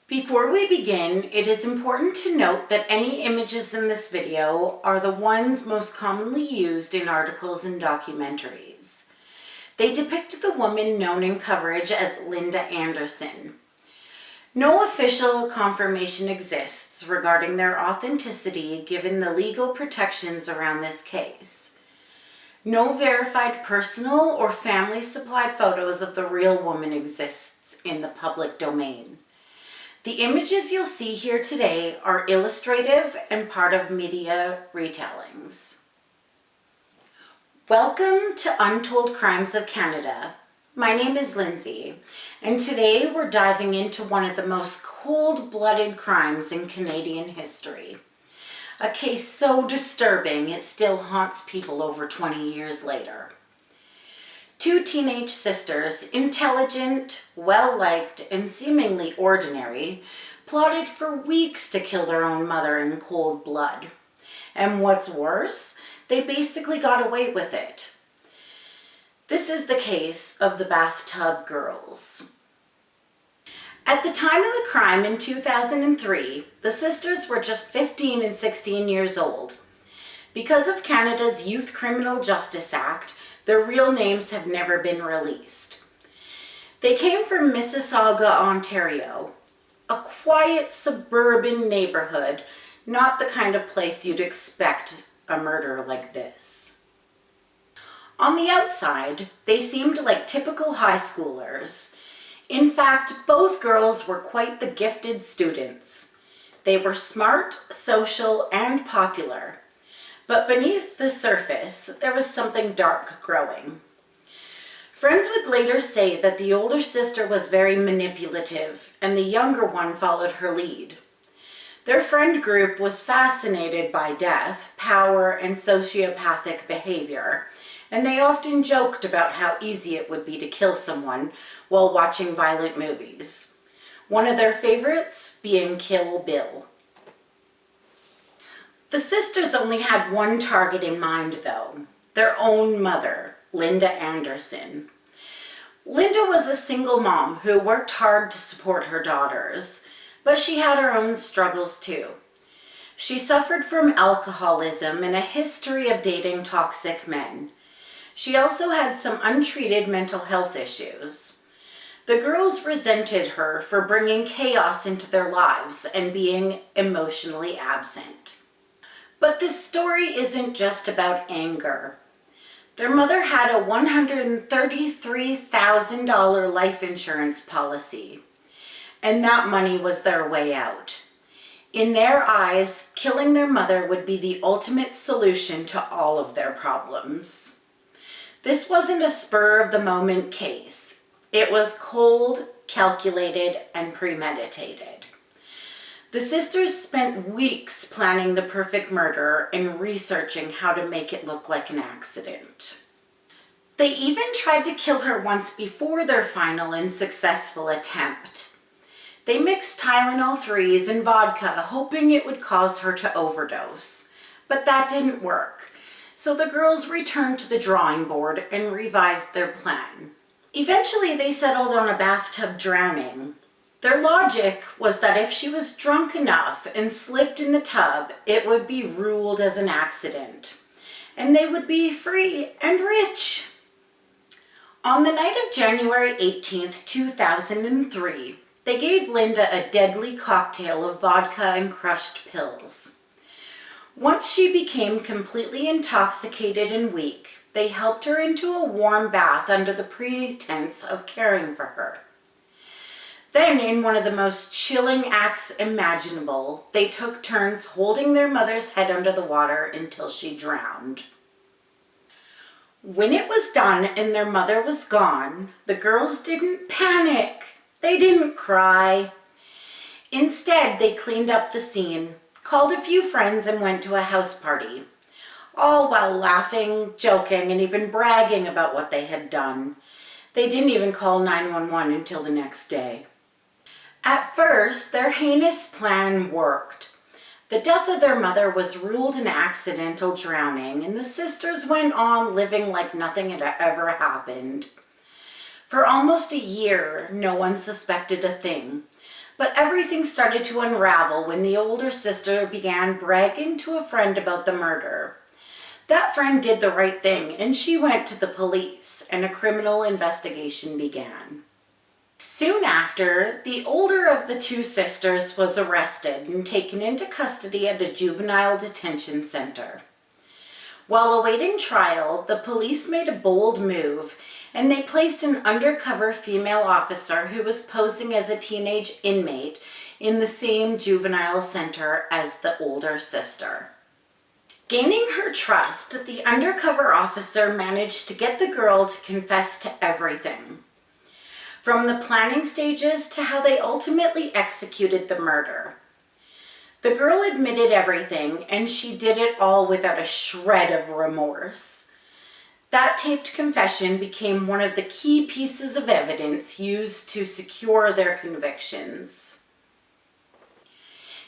Before we begin, it is important to note that any images in this video are the ones most commonly used in articles and documentaries. They depict the woman known in coverage as Linda Anderson. No official confirmation exists regarding their authenticity given the legal protections around this case. No verified personal or family supplied photos of the real woman exists in the public domain. The images you'll see here today are illustrative and part of media retellings. Welcome to Untold Crimes of Canada. My name is Lindsay, and today we're diving into one of the most cold-blooded crimes in Canadian history. A case so disturbing it still haunts people over 20 years later. Two teenage sisters, intelligent, well-liked, and seemingly ordinary, plotted for weeks to kill their own mother in cold blood. And what's worse, they basically got away with it. This is the case of the Bathtub Girls. At the time of the crime in 2003, the sisters were just 15 and 16 years old. Because of Canada's Youth Criminal Justice Act, their real names have never been released. They came from Mississauga, Ontario, a quiet suburban neighborhood, not the kind of place you'd expect a murder like this. On the outside, they seemed like typical high schoolers. In fact, both girls were quite the gifted students. They were smart, social, and popular. But beneath the surface, there was something dark growing. Friends would later say that the older sister was very manipulative, and the younger one followed her lead. Their friend group was fascinated by death, power, and sociopathic behavior, and they often joked about how easy it would be to kill someone while watching violent movies. One of their favorites being Kill Bill. The sisters only had one target in mind, though, their own mother, Linda Anderson. Linda was a single mom who worked hard to support her daughters, but she had her own struggles too. She suffered from alcoholism and a history of dating toxic men. She also had some untreated mental health issues. The girls resented her for bringing chaos into their lives and being emotionally absent. But this story isn't just about anger. Their mother had a $133,000 life insurance policy, and that money was their way out. In their eyes, killing their mother would be the ultimate solution to all of their problems. This wasn't a spur-of-the-moment case. It was cold, calculated, and premeditated. The sisters spent weeks planning the perfect murder and researching how to make it look like an accident. They even tried to kill her once before their final and successful attempt. They mixed Tylenol 3s and vodka, hoping it would cause her to overdose. But that didn't work, so the girls returned to the drawing board and revised their plan. Eventually, they settled on a bathtub drowning. Their logic was that if she was drunk enough and slipped in the tub, it would be ruled as an accident, and they would be free and rich. On the night of January 18th, 2003, they gave Linda a deadly cocktail of vodka and crushed pills. Once she became completely intoxicated and weak, they helped her into a warm bath under the pretense of caring for her. Then, in one of the most chilling acts imaginable, they took turns holding their mother's head under the water until she drowned. When it was done and their mother was gone, the girls didn't panic. They didn't cry. Instead, they cleaned up the scene, called a few friends, and went to a house party, all while laughing, joking, and even bragging about what they had done. They didn't even call 911 until the next day. At first, their heinous plan worked. The death of their mother was ruled an accidental drowning, and the sisters went on living like nothing had ever happened. For almost a year, no one suspected a thing. But everything started to unravel when the older sister began bragging to a friend about the murder. That friend did the right thing, and she went to the police, and a criminal investigation began. Soon after, the older of the two sisters was arrested and taken into custody at a juvenile detention center. While awaiting trial, the police made a bold move, and they placed an undercover female officer who was posing as a teenage inmate in the same juvenile center as the older sister. Gaining her trust, the undercover officer managed to get the girl to confess to everything, from the planning stages to how they ultimately executed the murder. The girl admitted everything, and she did it all without a shred of remorse. That taped confession became one of the key pieces of evidence used to secure their convictions.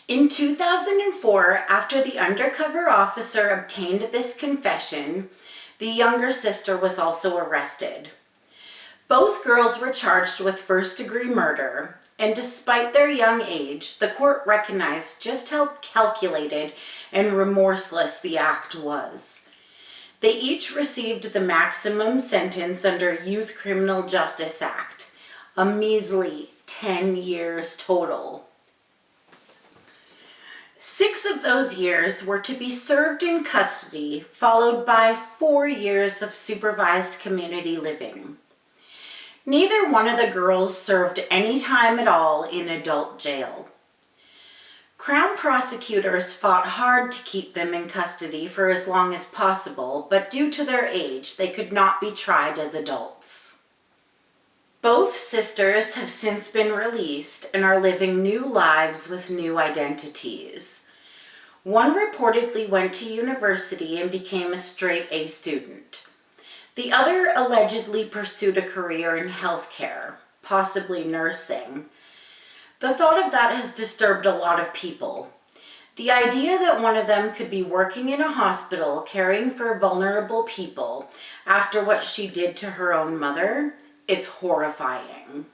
In 2004, after the undercover officer obtained this confession, the younger sister was also arrested. Both girls were charged with first-degree murder, and despite their young age, the court recognized just how calculated and remorseless the act was. They each received the maximum sentence under Youth Criminal Justice Act, a measly 10 years total. 6 of those years were to be served in custody, followed by 4 years of supervised community living. Neither one of the girls served any time at all in adult jail. Crown prosecutors fought hard to keep them in custody for as long as possible, but due to their age, they could not be tried as adults. Both sisters have since been released and are living new lives with new identities. One reportedly went to university and became a straight A student. The other allegedly pursued a career in healthcare, possibly nursing. The thought of that has disturbed a lot of people. The idea that one of them could be working in a hospital caring for vulnerable people after what she did to her own mother is horrifying.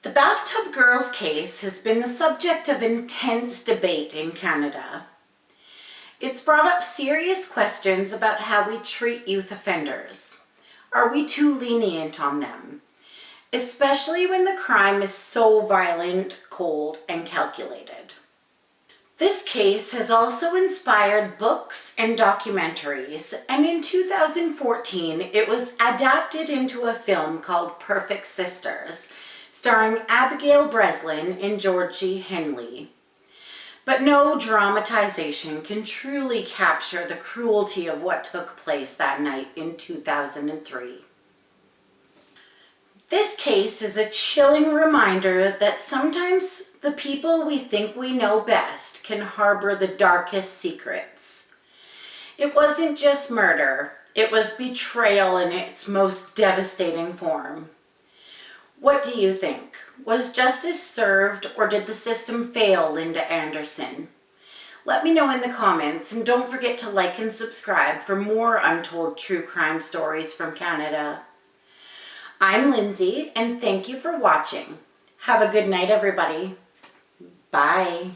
The Bathtub Girls case has been the subject of intense debate in Canada. It's brought up serious questions about how we treat youth offenders. Are we too lenient on them? Especially when the crime is so violent, cold, and calculated. This case has also inspired books and documentaries, and in 2014 it was adapted into a film called Perfect Sisters, starring Abigail Breslin and Georgie Henley. But no dramatization can truly capture the cruelty of what took place that night in 2003. This case is a chilling reminder that sometimes the people we think we know best can harbor the darkest secrets. It wasn't just murder, it was betrayal in its most devastating form. What do you think? Was justice served, or did the system fail Linda Anderson? Let me know in the comments, and don't forget to like and subscribe for more untold true crime stories from Canada. I'm Lindsay, and thank you for watching. Have a good night, everybody. Bye.